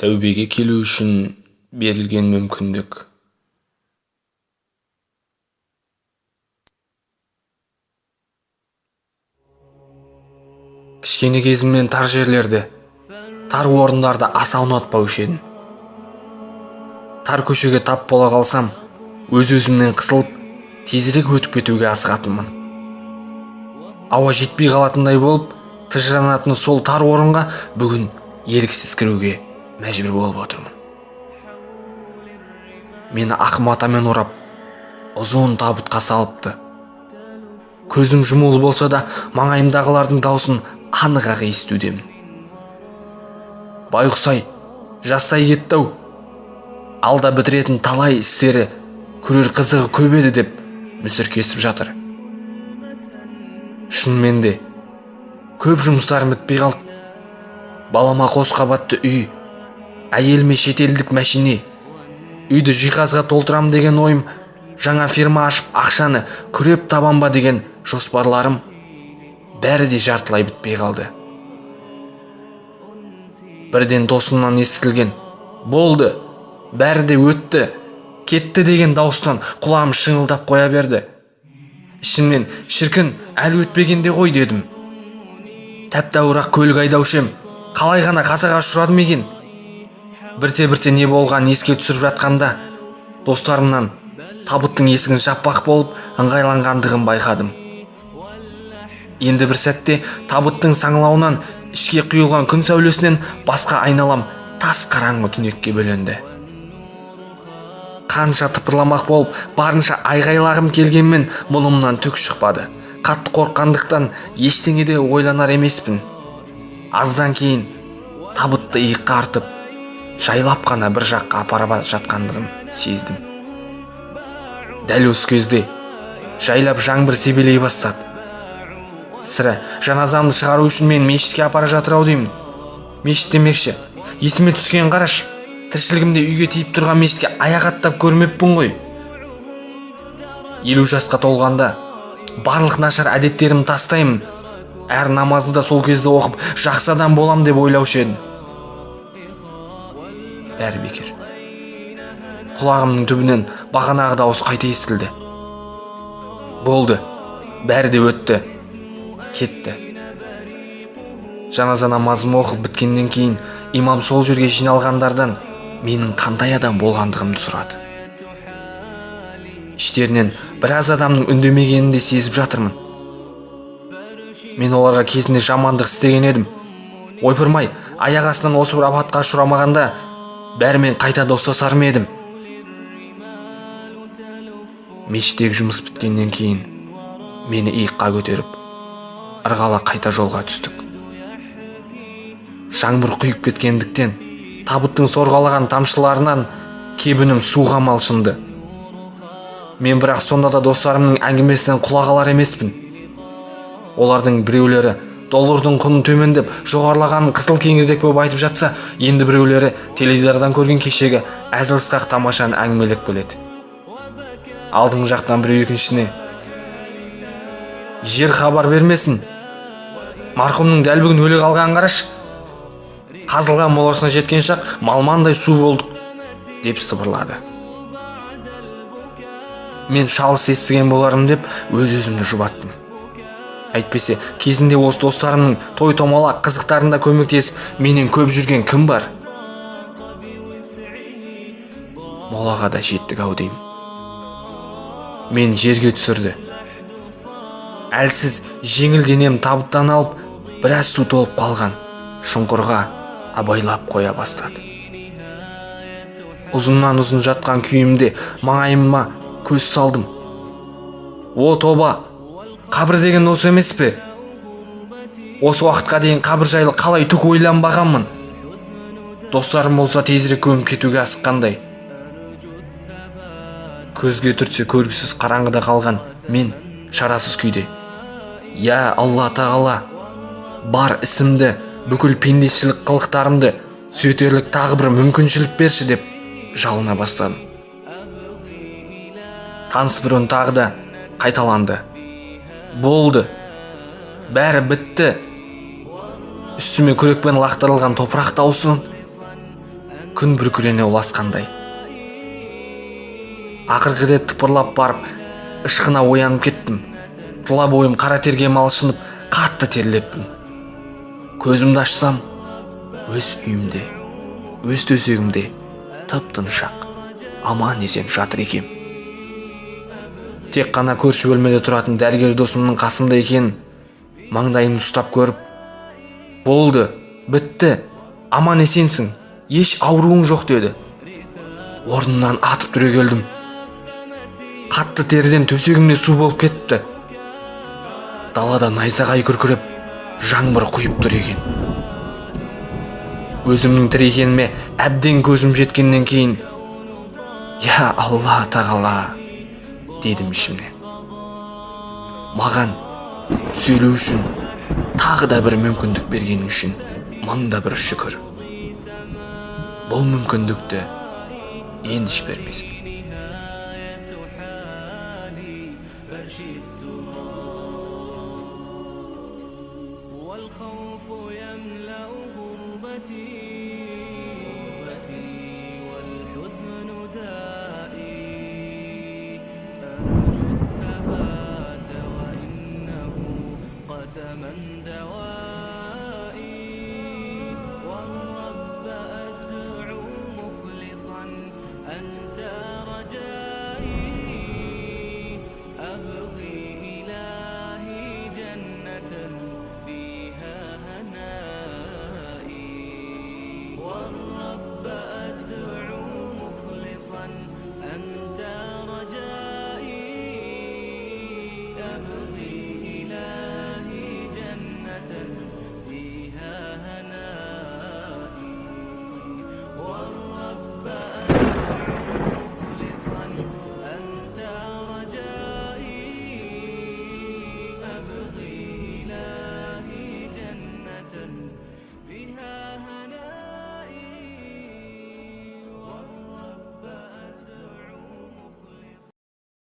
Тәубеге келу үшін берілген мүмкіндік. Кішкене кезімнен тар жерлерді, тар орындарды аса ұнатпаушы едім. Тар көшеге тап бола қалсам, өз-өзімнен қысылып, тезірек өтіп кетуге асығатынмын. Ауа жетпей қалатындай болып, тыжыранатын сол тар орынға бүгін еріксіз кіруге мәжбүр болып отырмын. Мені ақ матамен орап, ұзын табытқа салыпты. Көзім жұмулы болса да, маңайымдағылардың даусын анық-ақ естудемін. Байғұс-ай, жастай кетті-ау. Алда бітіретін талай істері, көрер қызығы көп еді деп мүсіркесіп жатыр. Шынымен де, көп жұмыстарым бітпей қалды. Балама қос қабатты үй, әйеліме шетелдік мәшине, үйді жиһазға толтырам деген ойым, жаңа фирма ашып ақшаны күреп табам ба деген жоспарларым бәрі де жартылай бітпей қалды. Бірден досымнан естілген "болды, бәрі де өтті, кетті" деген дауыстан құлағым шыңылдап қоя берді. Ішімнен шіркін әлі өтпегенде ғой дедім. Тәп-тәуір көлік айдаушым, қалай ғана қазаға ұшырадым екен. Бірте-бірте не болған еске түсіріп жатқанда, достарымнан табыттың есігін жаппақ болып ыңғайланғандығын байқадым. Енді бір сәтте табыттың саңлауынан ішке құйылған күн сәулесінен басқа айналам тас қараңғы түнекке бөленді. Қанша тыпырламақ болып, барынша айғайлағым келгенмен мұнымнан түк шықпады. Қатты қорққандықтан ештеңе де ойланар емеспін. Аздан кейін табытты иыққа артып, жайлап қана бір жаққа апарып жатқандығын сездім. Дәл осы кезде жайлап жаңбыр себелей бастады. Сірә жаназамды шығару үшін мен мешітке апара жатыр-ау деймін. Мешіт демекші, есіме түскен қараш, тіршілігімде үйге тиіп тұрған мешітке аяқ аттап көрмеппін ғой. 50 жасқа толғанда барлық нашар әдеттерімді тастаймын. Әр намазды да сол кезде оқып, жақсы адам болам деп ойлаушы едім. Бәрі бекер. Құлағымның түбінен бағанағы дауыс қайта естілді. Болды, бәрі де өтті, кетті. Жаназа намазым оқып біткеннен кейін имам сол жерге жиналғандардан менің қандай адам болғандығымды сұрады. Іштерінен біраз адамның үндемегенін де сезіп жатырмын. Мен оларға кезінде жамандық істеген едім. Ойпырмай, аяқ астынан осы бір апатқа ұшырамағанда бәрімен қайта достасар ма едім. Мешіттегі жұмыс біткеннен кейін мені иыққа көтеріп, ырғала қайта жолға түстік. Жаңбыр құйып кеткендіктен табыттың сорғалаған тамшыларынан кебінім суға малшынды. Мен бірақ сонда да достарымның әңгімесінен құлақ алар емеспін. Олардың біреулері доллардың құнын төмендеп жоғарылағанын қызыл кеңірдек болып айтып жатса, енді біреулері теледидардан көрген кешегі әзіл-сықақ тамашаны әңгімелеп келеді. Алдың жақтан біреу екіншісіне: "Жер хабар бермесін. Марқұмның дәл бүгін өле қалғанын қараш. Қазылған моласына жеткен шақ малмандай су болдық" деп сыбырлады. Мен шалыс естіген боларым деп өз-өзімді жұбаттым. Әйтпесе, кезінде осы достарымның той-томалақ қызықтарында көмектесіп, менен көп жүрген кім бар? Молаға да жеттік-ау деймін. Мен жерге түсірді. Әлсіз жеңіл денем табыттан алып, біраз су толып қалған шұңқырға абайлап қоя бастады. Ұзыннан ұзын жатқан күйімде маңайыма көз салдым. О тоба, қабір деген осы емес пе? Осы уақытқа дейін қабір жайлы қалай түк ойланбағанмын. Достарым болса тезірек көміп кетуге асыққандай. Көзге түртсе көргісіз қараңғыда қалған мен шарасыз күйде: "Я Алла Тағала, бар ісімді, бүкіл пендешілік қылықтарымды түзетерлік тағы бір мүмкіншілік берші" деп жалына бастадым. Таныс бір үн тағы да қайталанды: "Болды, бәрі бітті." Үстіме күрекпен лақтырылған топырақ даусын күн бүркірене ұласқандай. Ақырғы рет тыпырлап барып ышқына оянып кеттім. Тұла бойым қара терге малшынып қатты терлеппін. Көзімді ашсам, өз үйімде, өз төсегімде тып-тыншақ, аман есен жатыр екем. Тек қана көрші бөлмеде тұратын дәрігер досымның қасымда екен, маңдайымды ұстап көріп, болды, бітті, аман есенсің, еш ауруың жоқ деді. Орнымнан атып түрегелдім. Қатты терден төсегімде су болып кетті. Далада найзағай күркіреп, жаңбыр құйып тұр екен. Өзімнің тірі екеніме әбден көзім жеткеннен кейін, «Я Алла тағала», дедім ішімнен. Маған сөйлеу үшін тағы да бір мүмкіндік бергенің үшін мыңда бір шүкір. Бұл мүмкіндікті енді жібермеспін. والخوف يملأ غربتي والحزن دائي أرجو الثبات وإنه قسما دوائي